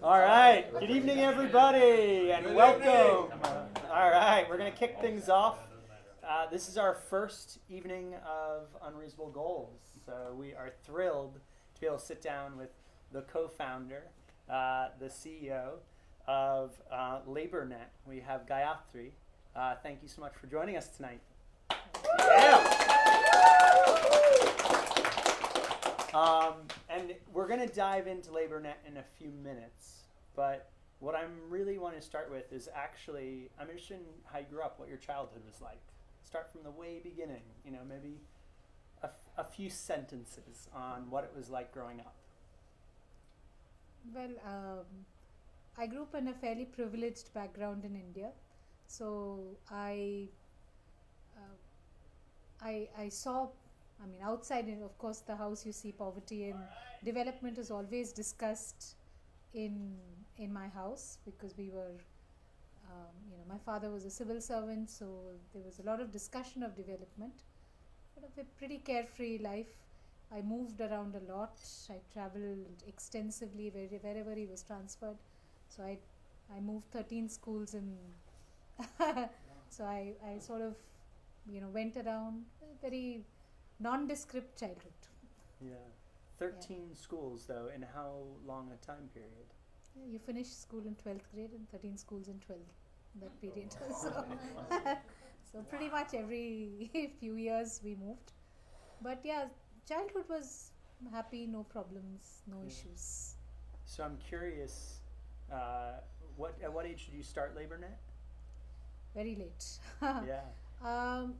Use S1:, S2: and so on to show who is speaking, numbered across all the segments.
S1: All right, good evening everybody and welcome. All right, we're going to kick things off. This is our first evening of Unreasonable Goals, so we are thrilled to be able to sit down with the co-founder, the CEO of LabourNet. We have Gayathri. Thank you so much for joining us tonight. Yeah. And we're going to dive into LabourNet in a few minutes, but what I really want to start with is actually, I'm interested in how you grew up, what your childhood was like. Start from the way beginning, maybe a few sentences on what it was like growing up.
S2: Well, I grew up in a fairly privileged background in India, so I saw, outside, of course, the house you see poverty, and development is always discussed in my house because we were, my father was a civil servant, so there was a lot of discussion of development, but a pretty carefree life. I moved around a lot. I traveled extensively wherever he was transferred. So I moved 13 schools and so I sort of, went around. Very nondescript childhood.
S1: Yeah. 13 schools, though, in how long a time period?
S2: You finish school in 12th grade and 13 schools in 12th, that period. So pretty much every few years we moved. But yeah, childhood was happy, no problems, no issues.
S1: So I'm curious, at what age did you start LabourNet?
S2: Very late.
S1: Yeah.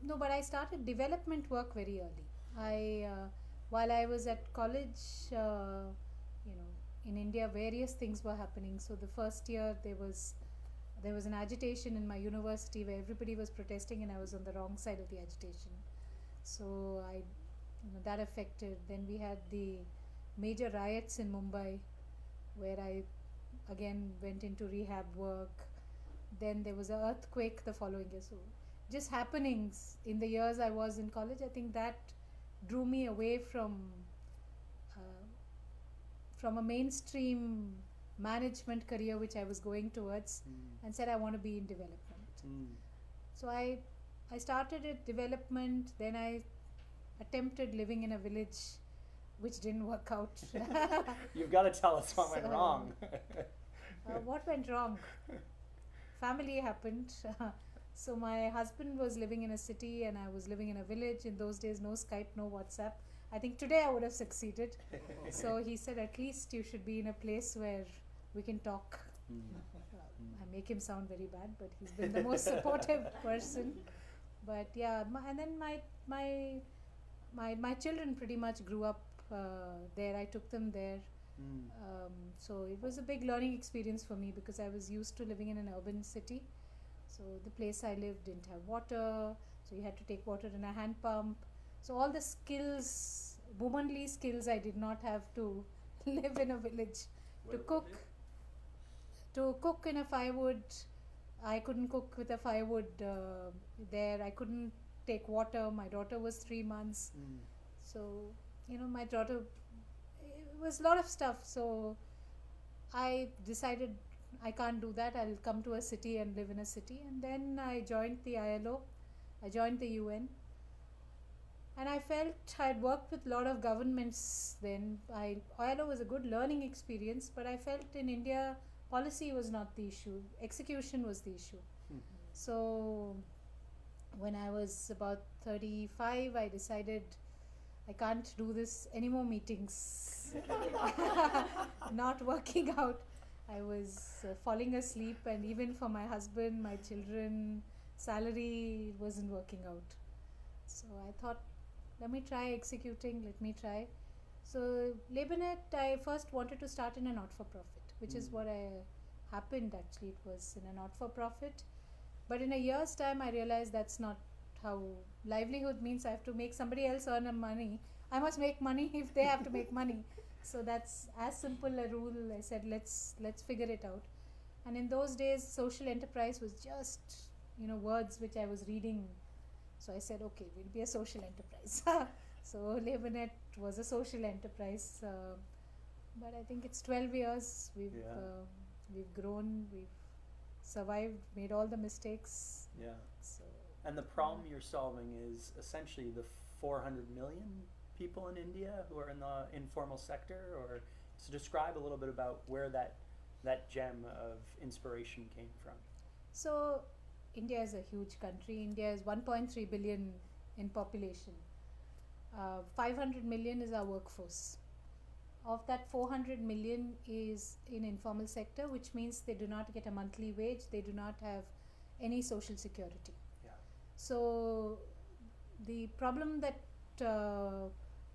S2: No, but I started development work very early. While I was at college, in India, various things were happening. So the first year there was an agitation in my university where everybody was protesting, and I was on the wrong side of the agitation. So that affected. Then we had the major riots in Mumbai, where I again went into rehab work. Then there was an earthquake the following year. So just happenings in the years I was in college, I think that drew me away from a mainstream management career which I was going towards, and said I want to be in development. So I started at development. Then I attempted living in a village, which didn't work out.
S1: You've got to tell us what went wrong.
S2: What went wrong? Family happened. So my husband was living in a city and I was living in a village. In those days, no Skype, no WhatsApp. I think today I would have succeeded. So he said, at least you should be in a place where we can talk. I make him sound very bad, but he's been the most supportive person. But yeah, and then my children pretty much grew up there. I took them there. So it was a big learning experience for me because I was used to living in an urban city. So the place I lived didn't have water, so you had to take water in a hand pump. So all the skills, womanly skills, I did not have to live in a village. To cook in a firewood, I couldn't cook with a firewood there. I couldn't take water. My daughter was 3 months. So, my daughter, it was a lot of stuff. So I decided I can't do that. I'll come to a city and live in a city. And then I joined the ILO. I joined the UN. And I felt I'd worked with a lot of governments then. ILO was a good learning experience, but I felt in India, policy was not the issue. Execution was the issue. So when I was about 35, I decided I can't do this any more meetings. Not working out. I was falling asleep, and even for my husband, my children, salary wasn't working out. So I thought, let me try executing, let me try. So LabourNet, I first wanted to start in a not-for-profit, which is what happened actually. It was in a not-for-profit. But in a year's time, I realized that's not how livelihood means. I have to make somebody else earn money. I must make money if they have to make money. So that's as simple a rule. I said, let's figure it out. And in those days, social enterprise was just, words which I was reading. So I said, okay, we'll be a social enterprise. So LabourNet was a social enterprise. But I think it's 12 years. We've grown, we've survived, made all the mistakes.
S1: Yeah.
S2: So.
S1: And the problem you're solving is essentially the 400 million people in India who are in the informal sector, or to describe a little bit about where that gem of inspiration came from.
S2: So India is a huge country. India is 1.3 billion in population. 500 million is our workforce. Of that, 400 million is in informal sector, which means they do not get a monthly wage, they do not have any social security.
S1: Yeah.
S2: So the problem that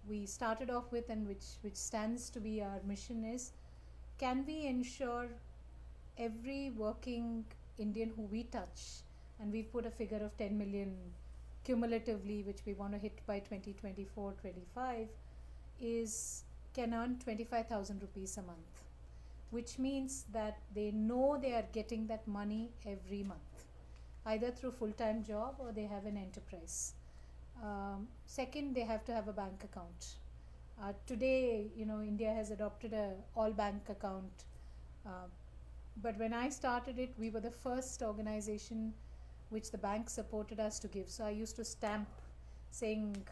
S2: we started off with, and which stands to be our mission, is can we ensure every working Indian who we touch, and we've put a figure of 10 million cumulatively, which we want to hit by 2024-25, can earn 25,000 rupees a month, which means that they know they are getting that money every month, either through full-time job or they have an enterprise. Second, they have to have a bank account. Today, India has adopted a all bank account, but when I started it, we were the first organization which the bank supported us to give. So I used to stamp saying,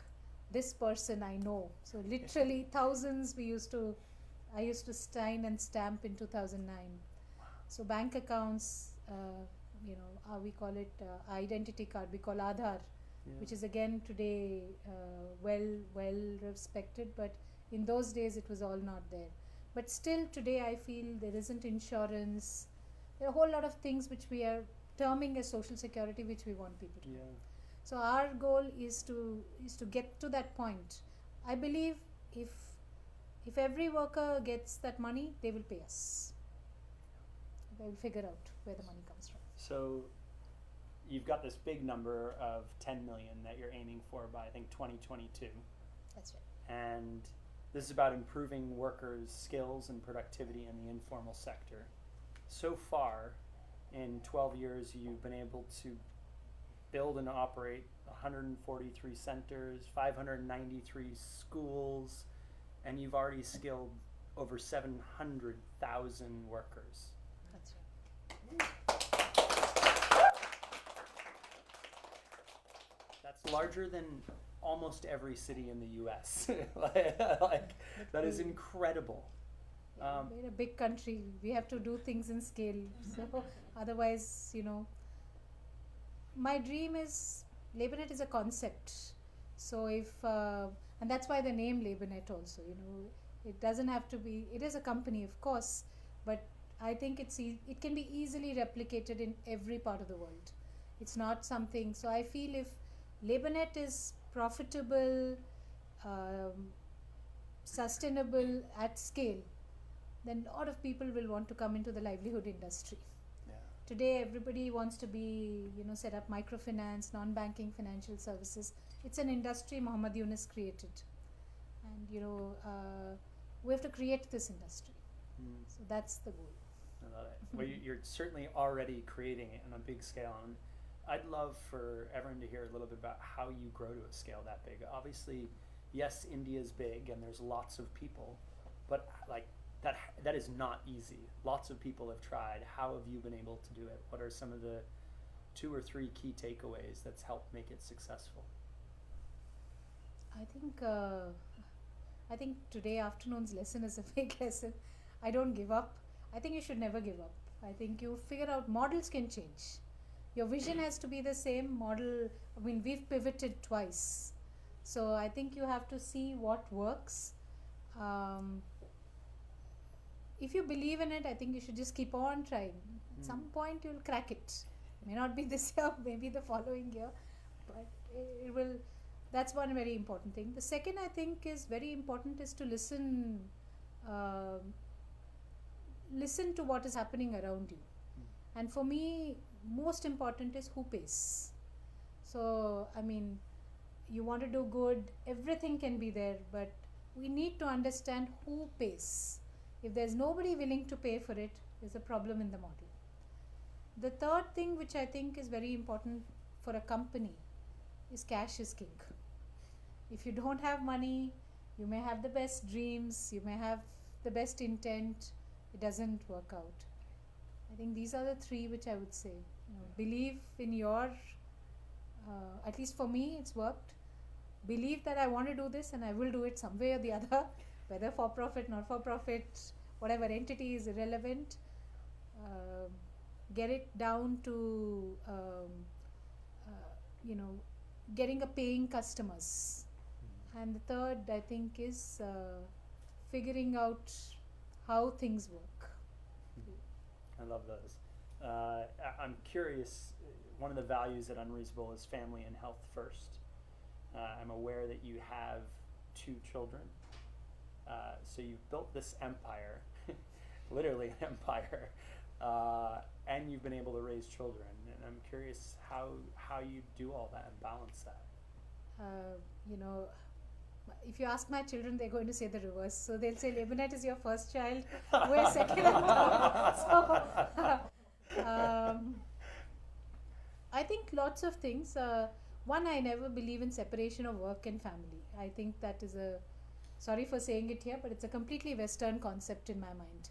S2: this person I know. So literally thousands I used to sign and stamp in 2009. So bank accounts, we call it identity card, we call Aadhaar, which is again today well respected, but in those days it was all not there. But still today I feel there isn't insurance. There are a whole lot of things which we are terming as social security, which we want people to have. So our goal is to get to that point. I believe if every worker gets that money, they will pay us. They will figure out where the money comes from.
S1: So you've got this big number of 10 million that you're aiming for by, I think, 2022.
S2: That's right.
S1: And this is about improving workers' skills and productivity in the informal sector. So far, in 12 years, you've been able to build and operate 143 centers, 593 schools, and you've already skilled over 700,000 workers.
S2: That's right.
S1: That's larger than almost every city in the US. That is incredible.
S2: We're a big country. We have to do things in scale. So otherwise, my dream is, LabourNet is a concept. So and that's why the name LabourNet also, it doesn't have to be, it is a company of course, but I think it can be easily replicated in every part of the world. It's not something, so I feel if LabourNet is profitable, sustainable at scale, then a lot of people will want to come into the livelihood industry. Today everybody wants to be, set up microfinance, non-banking financial services. It's an industry Muhammad Yunus created. And, we have to create this industry. So that's the goal.
S1: I love it. Well, you're certainly already creating it on a big scale. And I'd love for everyone to hear a little bit about how you grow to a scale that big. Obviously, yes, India's big and there's lots of people, but that is not easy. Lots of people have tried. How have you been able to do it? What are some of the 2 or 3 key takeaways that's helped make it successful?
S2: I think today afternoon's lesson is a big lesson. I don't give up. I think you should never give up. I think you figure out models can change. Your vision has to be the same model. I mean, we've pivoted twice. So I think you have to see what works. If you believe in it, I think you should just keep on trying. At some point you'll crack it. May not be this year, maybe the following year, but it will. That's one very important thing. The second I think is very important is to listen to what is happening around you. And for me, most important is who pays. So, I mean, you want to do good, everything can be there, but we need to understand who pays. If there's nobody willing to pay for it, there's a problem in the model. The third thing which I think is very important for a company is cash is king. If you don't have money, you may have the best dreams, you may have the best intent, it doesn't work out. I think these are the three which I would say. Believe in your, at least for me, it's worked. Believe that I want to do this and I will do it some way or the other, whether for profit, not for profit, whatever entity is irrelevant. Get it down to, getting a paying customers. And the third, I think, is figuring out how things work.
S1: I love those. I'm curious, one of the values at Unreasonable is family and health first. I'm aware that you have 2 children. So you've built this empire, literally an empire, and you've been able to raise children. And I'm curious how you do all that and balance that.
S2: If you ask my children, they're going to say the reverse. So they'll say, LabourNet is your first child, we're second and third. So, I think lots of things. One, I never believe in separation of work and family. I think that is sorry for saying it here, but it's a completely Western concept in my mind.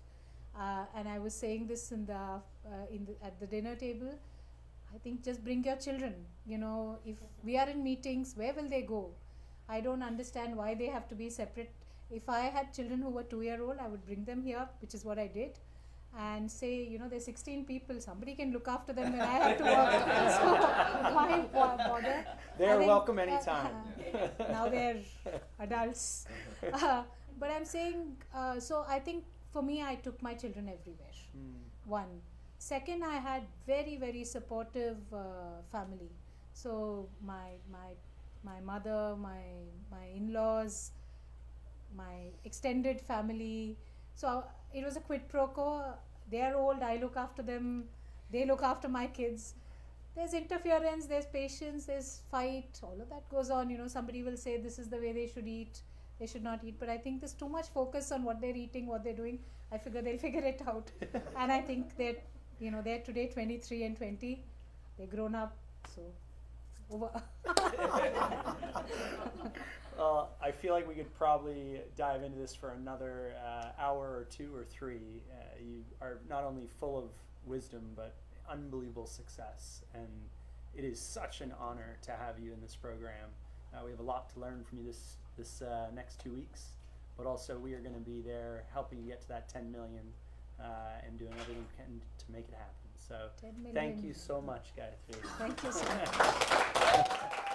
S2: And I was saying this at the dinner table. I think just bring your children. If we are in meetings, where will they go? I don't understand why they have to be separate. If I had children who were 2-year-old, I would bring them here, which is what I did, and say, there's 16 people, somebody can look after them when I have to work. So why bother?
S1: They're welcome anytime.
S2: Now they're adults. But I'm saying, so I think for me, I took my children everywhere. One. Second, I had very, very supportive family. So my mother, my in-laws, my extended family. So it was a quid pro quo. They're old, I look after them, they look after my kids. There's interference, there's patience, there's fight, all of that goes on. Somebody will say this is the way they should eat, they should not eat. But I think there's too much focus on what they're eating, what they're doing. I figure they'll figure it out. And I think they're today 23 and 20. They're grown up, so over.
S1: Well, I feel like we could probably dive into this for another hour or 2 or 3. You are not only full of wisdom, but unbelievable success. And it is such an honor to have you in this program. We have a lot to learn from you this next 2 weeks. But also we are going to be there helping you get to that 10 million and doing everything we can to make it happen. So thank you so much, Gayathri.
S2: Thank you so much.